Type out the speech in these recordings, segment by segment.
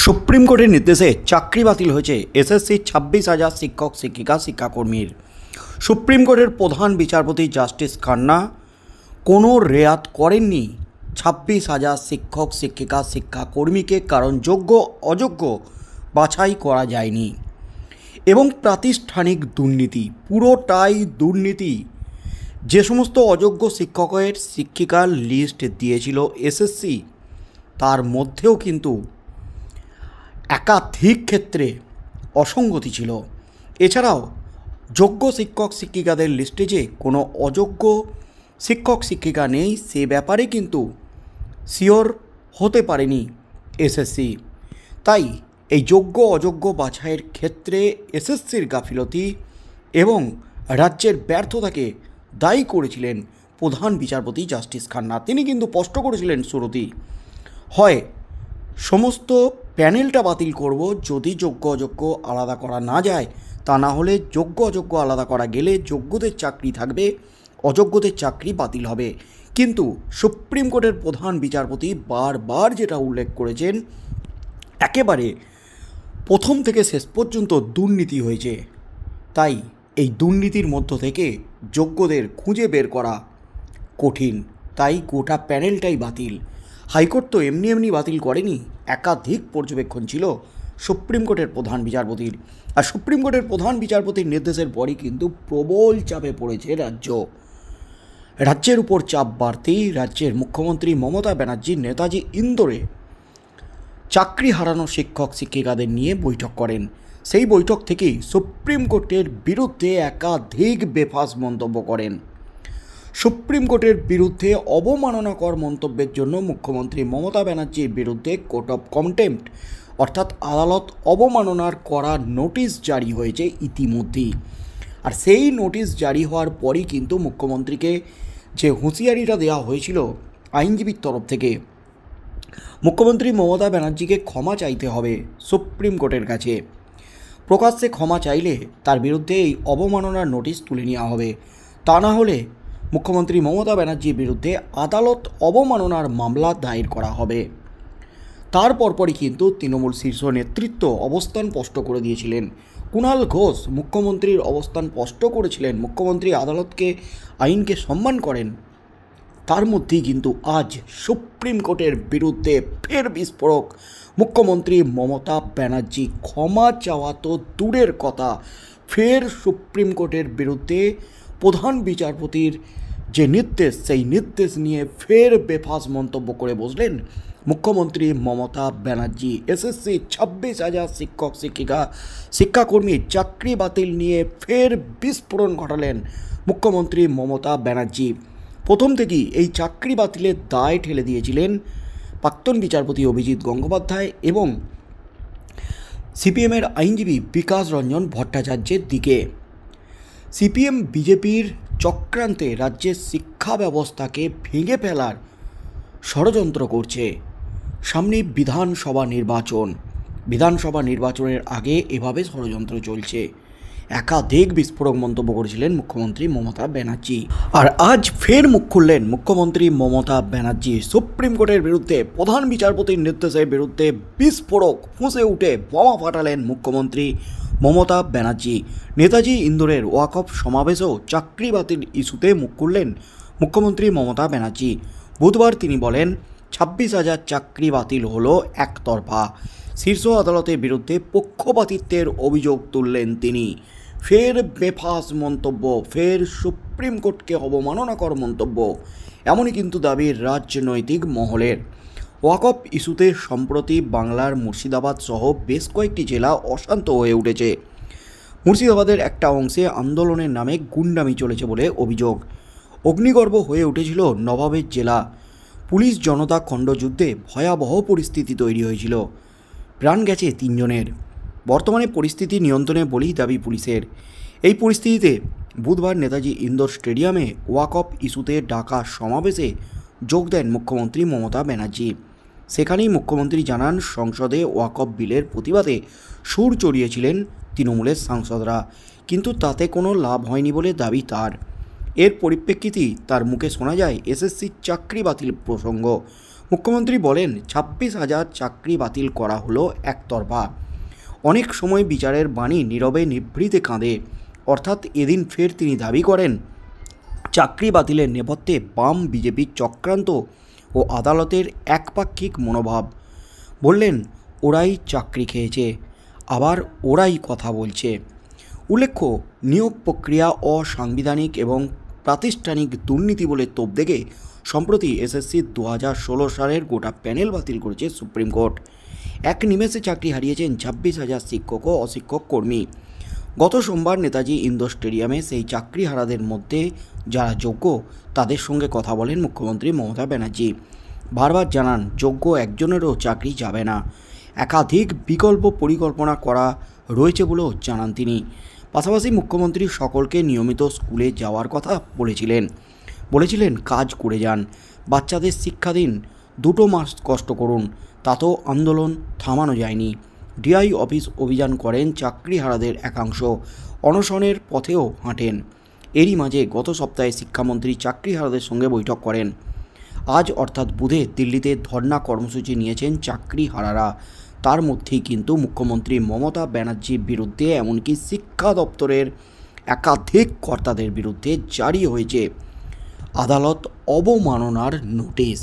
Supreme কোর্টের নির্দেশে চাকরি বাতিল হয়েছে এসএসসি 26,000 শিক্ষক শিক্ষিকা শিক্ষাকর্মীর। সুপ্রিম কোর্টের প্রধান বিচারপতি জাস্টিস খান্না কোনো রেয়াত করেননি 26,000 শিক্ষক শিক্ষিকা শিক্ষাকর্মীকে, কারণ যোগ্য অযোগ্য বাছাই করা যায়নি এবং প্রাতিষ্ঠানিক দুর্নীতি, পুরোটাই দুর্নীতি। যে সমস্ত অযোগ্য শিক্ষকের শিক্ষিকার লিস্ট দিয়েছিল এসএসসি, তার মধ্যেও কিন্তু একাধিক ক্ষেত্রে অসঙ্গতি ছিল। এছাড়াও যোগ্য শিক্ষক শিক্ষিকাদের লিস্টে যে কোনো অযোগ্য শিক্ষক শিক্ষিকা নেই, সে ব্যাপারে কিন্তু শিওর হতে পারেনি এসএসসি। তাই এই যোগ্য অযোগ্য বাছাইয়ের ক্ষেত্রে এসএসসির গাফিলতি এবং রাজ্যের ব্যর্থতাকে দায়ী করেছিলেন প্রধান বিচারপতি জাস্টিস খান্না। তিনি কিন্তু স্পষ্ট করেছিলেন শুরুতেই, হয় সমস্ত প্যানেলটা বাতিল করব যদি যোগ্য অযোগ্য আলাদা করা না যায়, তা না হলে যোগ্য অযোগ্য আলাদা করা গেলে যোগ্যদের চাকরি থাকবে, অযোগ্যদের চাকরি বাতিল হবে। কিন্তু সুপ্রিম কোর্টের প্রধান বিচারপতি বারবার যেটা উল্লেখ করেছেন, একেবারে প্রথম থেকে শেষ পর্যন্ত দুর্নীতি হয়েছে। তাই এই দুর্নীতির মধ্য থেকে যোগ্যদের খুঁজে বের করা কঠিন, তাই গোটা প্যানেলটাই বাতিল। হাইকোর্ট তো এমনি এমনি বাতিল করেনি, একাধিক পর্যবেক্ষণ ছিল সুপ্রিম কোর্টের প্রধান বিচারপতির। আর সুপ্রিম কোর্টের প্রধান বিচারপতির নির্দেশের পরই কিন্তু প্রবল চাপে পড়েছে রাজ্যের উপর চাপ বাড়তেই রাজ্যের মুখ্যমন্ত্রী মমতা ব্যানার্জি নেতাজি ইন্দোরে চাকরি হারানো শিক্ষক শিক্ষিকাদের নিয়ে বৈঠক করেন। সেই বৈঠক থেকেই সুপ্রিম কোর্টের বিরুদ্ধে একাধিক বেফাঁস মন্তব্য করেন। সুপ্রিম কোর্টের বিরুদ্ধে অবমাননাকর মন্তব্যের জন্য মুখ্যমন্ত্রী মমতা ব্যানার্জির বিরুদ্ধে কোর্ট অফ কন্টেম্প্ট অর্থাৎ আদালত অবমাননার করা নোটিশ জারি হয়েছে ইতিমধ্যেই। আর সেই নোটিশ জারি হওয়ার পরই কিন্তু মুখ্যমন্ত্রীকে যে হুঁশিয়ারিটা দেওয়া হয়েছিল আইনজীবীর তরফ থেকে, মুখ্যমন্ত্রী মমতা ব্যানার্জিকে ক্ষমা চাইতে হবে সুপ্রিম কোর্টের কাছে। প্রকাশ্যে ক্ষমা চাইলে তার বিরুদ্ধে এই অবমাননার নোটিশ তুলে নেওয়া হবে, তা না হলে মুখ্যমন্ত্রী মমতা ব্যানার্জির বিরুদ্ধে আদালত অবমাননার মামলা দায়ের করা হবে। তার পরপরই কিন্তু তৃণমূল শীর্ষ নেতৃত্ব অবস্থান স্পষ্ট করে দিয়েছিলেন। কুণাল ঘোষ মুখ্যমন্ত্রীর অবস্থান স্পষ্ট করেছিলেন, মুখ্যমন্ত্রী আদালতকে আইনকে সম্মান করেন। তার মধ্যেই কিন্তু আজ সুপ্রিম কোর্টের বিরুদ্ধে ফের বিস্ফোরক। মুখ্যমন্ত্রী মমতা ব্যানার্জি ক্ষমা চাওয়া তো দূরের কথা, ফের সুপ্রিম কোর্টের বিরুদ্ধে প্রধান বিচারপতির যে নির্দেশ, সেই নির্দেশ নিয়ে ফের বেফাঁস মন্তব্য করে বসলেন মুখ্যমন্ত্রী মমতা ব্যানার্জি। এসএসসি 26,000 শিক্ষক শিক্ষিকা শিক্ষাকর্মীর চাকরি বাতিল নিয়ে ফের বিস্ফোরণ ঘটালেন মুখ্যমন্ত্রী মমতা ব্যানার্জি। প্রথম থেকেই এই চাকরি বাতিলের দায় ঠেলে দিয়েছিলেন প্রাক্তন বিচারপতি অভিজিৎ গঙ্গোপাধ্যায় এবং সিপিএমের আইনজীবী বিকাশ রঞ্জন ভট্টাচার্যের দিকে। সিপিএম বিজেপির চক্রান্তে রাজ্যের শিক্ষা ব্যবস্থাকে ভেঙে ফেলার ষড়যন্ত্র করছে। সামনে বিধানসভা নির্বাচনের আগে এভাবে ষড়যন্ত্র চলছে। একাধিক বিস্ফোরক মন্তব্য করেছিলেন মুখ্যমন্ত্রী মমতা ব্যানার্জি। আর আজ ফের মুখ খুললেন মুখ্যমন্ত্রী মমতা ব্যানার্জি। সুপ্রিম কোর্টের বিরুদ্ধে প্রধান বিচারপতির নির্দেশের বিরুদ্ধে বিস্ফোরক ফুঁসে উঠে বোমা ফাটালেন মুখ্যমন্ত্রী মমতা ব্যানার্জি। নেতাজি ইন্দোরের ওয়াকফ সমাবেশেও চাকরি বাতিল ইস্যুতে মুখ খুললেন মুখ্যমন্ত্রী মমতা ব্যানার্জি। বুধবার তিনি বলেন, 26,000 চাকরি বাতিল হলো একতরফা। শীর্ষ আদালতের বিরুদ্ধে পক্ষপাতিত্বের অভিযোগ তুললেন তিনি। ফের বেফাঁস মন্তব্য, ফের সুপ্রিম কোর্টকে অবমাননাকর মন্তব্য, এমনই কিন্তু দাবি রাজনৈতিক মহলের। ওয়াকফ ইস্যুতে সম্প্রতি বাংলার মুর্শিদাবাদ সহ বেশ কয়েকটি জেলা অশান্ত হয়ে উঠেছে। মুর্শিদাবাদের একটা অংশে আন্দোলনের নামে গুন্ডামি চলেছে বলে অভিযোগ। অগ্নিগর্ভ হয়ে উঠেছিল নবাবের জেলা। পুলিশ জনতা খণ্ডযুদ্ধে ভয়াবহ পরিস্থিতি তৈরি হয়েছিল, প্রাণ গেছে 3 জনের। বর্তমানে পরিস্থিতি নিয়ন্ত্রণে বলেই দাবি পুলিশের। এই পরিস্থিতিতে বুধবার নেতাজি ইন্দোর স্টেডিয়ামে ওয়াকফ ইস্যুতে ডাকা সমাবেশে যোগ দেন মুখ্যমন্ত্রী মমতা ব্যানার্জি। সেখানেই মুখ্যমন্ত্রী জানান, সংসদে ওয়াকফ বিলের প্রতিবাদে সুর চড়িয়েছিলেন তৃণমূলের সাংসদরা, কিন্তু তাতে কোনো লাভ হয়নি বলে দাবি তার। এর পরিপ্রেক্ষিতেই তার মুখে শোনা যায় এসএসসির চাকরি বাতিল প্রসঙ্গ। মুখ্যমন্ত্রী বলেন 26,000 চাকরি বাতিল করা হলো একতরফা। অনেক সময় বিচারের বাণী নীরবে নিভৃতে কাঁদে। অর্থাৎ এদিন ফের তিনি দাবি করেন চাকরি বাতিলের নেপথ্যে বাম বিজেপির চক্রান্ত ও আদালতের একপাক্ষিক মনোভাব। বললেন ওরাই চাকরি খেয়েছে, আবার ওরাই কথা বলছে। উল্লেখ্য, নিয়োগ প্রক্রিয়া অসাংবিধানিক এবং প্রাতিষ্ঠানিক দুর্নীতি বলে তোপ দেখে সম্প্রতি এসএসসি 2016 সালের গোটা প্যানেল বাতিল করেছে সুপ্রিম কোর্ট। এক নিমেষে চাকরি হারিয়েছেন 26,000 শিক্ষক ও অশিক্ষক কর্মী। গত সোমবার নেতাজি ইন্ডোর স্টেডিয়ামে সেই চাকরিহারাদের মধ্যে যারা যোগ্য তাদের সঙ্গে কথা বলেন মুখ্যমন্ত্রী মমতা ব্যানার্জি। বারবার জানান যোগ্য একজনেরও চাকরি যাবে না, একাধিক বিকল্প পরিকল্পনা করা রয়েছে বলেও জানান তিনি। পাশাপাশি মুখ্যমন্ত্রী সকলকে নিয়মিত স্কুলে যাওয়ার কথা বলেছিলেন কাজ করে যান, বাচ্চাদের শিক্ষা দিন, 2 মাস কষ্ট করুন, তাতেও আন্দোলন থামানো যায়নি। ডিআই অফিস অভিযান করেন চাকরিহারাদের একাংশ, অনশনের পথেও হাঁটেন। এরই মাঝে গত সপ্তাহে শিক্ষামন্ত্রী চাকরিহারাদের সঙ্গে বৈঠক করেন। আজ অর্থাৎ বুধে দিল্লিতে ধর্ণা কর্মসূচি নিয়েছেন চাকরিহারারা। তার মধ্যেই কিন্তু মুখ্যমন্ত্রী মমতা ব্যানার্জির বিরুদ্ধে এমনকি শিক্ষা দপ্তরের একাধিক কর্তাদের বিরুদ্ধে জারি হয়েছে আদালত অবমাননার নোটিশ।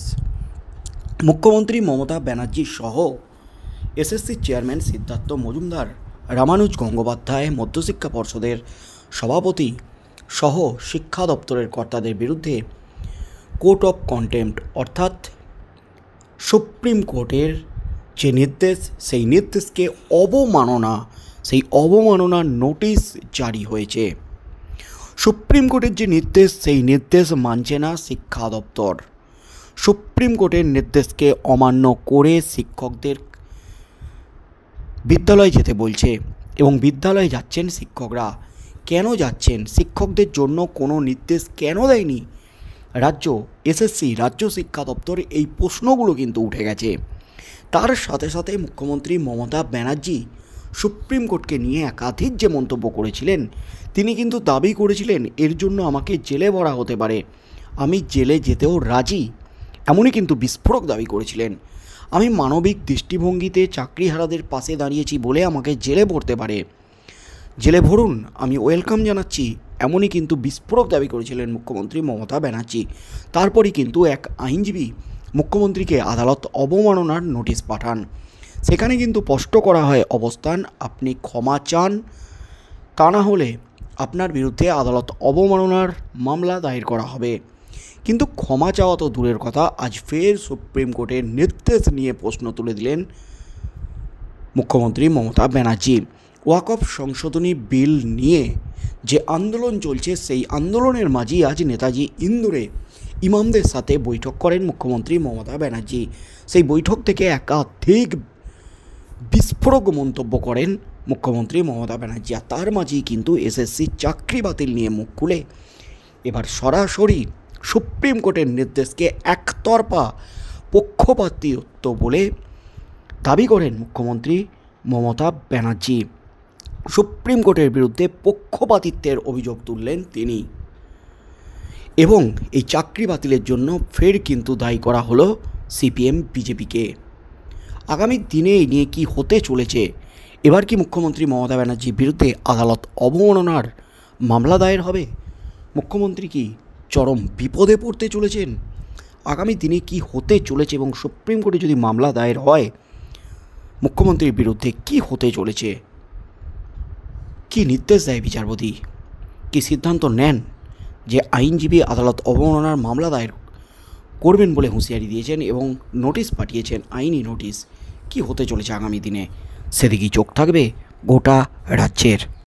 মুখ্যমন্ত্রী মমতা ব্যানার্জি সহ এসএসসি চেয়ারম্যান সিদ্ধার্থ মজুমদার, রামানুজ গঙ্গোপাধ্যায়, মধ্যশিক্ষা পর্ষদের সভাপতি সহ শিক্ষা দপ্তরের কর্তাদের বিরুদ্ধে কোর্ট অফ কন্টেম্প্ট অর্থাৎ সুপ্রিম কোর্টের যে নির্দেশ, সেই নির্দেশকে অবমাননার নোটিশ জারি হয়েছে। সুপ্রিম কোর্টের যে নির্দেশ, সেই নির্দেশ মানছে না শিক্ষা দপ্তর। সুপ্রিম কোর্টের নির্দেশকে অমান্য করে শিক্ষকদের বিদ্যালয়ে যেতে বলছে এবং বিদ্যালয়ে যাচ্ছেন শিক্ষকরা। কেন যাচ্ছেন? শিক্ষকদের জন্য কোনো নির্দেশ কেন দেয়নি রাজ্য রাজ্য শিক্ষা দপ্তর? এই প্রশ্নগুলো কিন্তু উঠে গেছে। তার সাথে সাথে মুখ্যমন্ত্রী মমতা ব্যানার্জি সুপ্রিম কোর্টকে নিয়ে একাধিক যে মন্তব্য করেছিলেন, তিনি কিন্তু দাবি করেছিলেন এর জন্য আমাকে জেলে ভরা হতে পারে, আমি জেলে যেতেও রাজি। এমনই কিন্তু বিস্ফোরক দাবি করেছিলেন। আমি মানবিক দৃষ্টিভঙ্গিতে চাকরিহারাদের পাশে দাঁড়িয়েছি বলে আমাকে জেলে ভরতে পারে, জেলে ভরুন, আমি ওয়েলকাম জানাচ্ছি। এমনই কিন্তু বিস্ফোরক দাবি করেছিলেন মুখ্যমন্ত্রী মমতা ব্যানার্জি। তারপরই কিন্তু এক আইনজীবী মুখ্যমন্ত্রীকে আদালত অবমাননার নোটিশ পাঠান। সেখানে কিন্তু স্পষ্ট করা হয় অবস্থান, আপনি ক্ষমা চান, তা না হলে আপনার বিরুদ্ধে আদালত অবমাননার মামলা দায়ের করা হবে। কিন্তু ক্ষমা চাওয়া তো দূরের কথা, আজ ফের সুপ্রিম কোর্টের নির্দেশ নিয়ে প্রশ্ন তুলে দিলেন মুখ্যমন্ত্রী মমতা ব্যানার্জি। ওয়াকফ সংশোধনী বিল নিয়ে যে আন্দোলন চলছে, সেই আন্দোলনের মাঝেই আজ নেতাজি ইন্দোরে ইমামদের সাথে বৈঠক করেন মুখ্যমন্ত্রী মমতা ব্যানার্জি। সেই বৈঠক থেকে একাধিক বিস্ফোরক মন্তব্য করেন মুখ্যমন্ত্রী মমতা ব্যানার্জি। আর তার মাঝেই কিন্তু এসএসসি চাকরি বাতিল নিয়ে মুখ খুলে এবার সরাসরি সুপ্রিম কোর্টের নির্দেশকে একতরফা পক্ষপাতিত্ব বলে দাবি করেন মুখ্যমন্ত্রী মমতা ব্যানার্জি। সুপ্রিম কোর্টের বিরুদ্ধে পক্ষপাতিত্বের অভিযোগ তুললেন তিনি এবং এই চাকরি বাতিলের জন্য ফের কিন্তু দায়ী করা হলো সিপিএম বিজেপিকে। আগামী দিনে এই নিয়ে কী হতে চলেছে? এবার কি মুখ্যমন্ত্রী মমতা ব্যানার্জির বিরুদ্ধে আদালত অবমাননার মামলা দায়ের হবে? মুখ্যমন্ত্রী কি চরম বিপদে পড়তে চলেছেন? আগামী দিনে কি হতে চলেছে এবং সুপ্রিম কোর্টে যদি মামলা দায়ের হয় মুখ্যমন্ত্রীর বিরুদ্ধে কি হতে চলেছে? কি নির্দেশ দেয় বিচারপতি? কি সিদ্ধান্ত নেন যে আইনজীবী আদালত অবমাননার মামলা দায়ের করবেন বলে হুঁশিয়ারি দিয়েছেন এবং নোটিশ পাঠিয়েছেন, আইনি নোটিশ? কি হতে চলেছে আগামী দিনে সেদিকেই চোখ থাকবে গোটা রাজ্যের।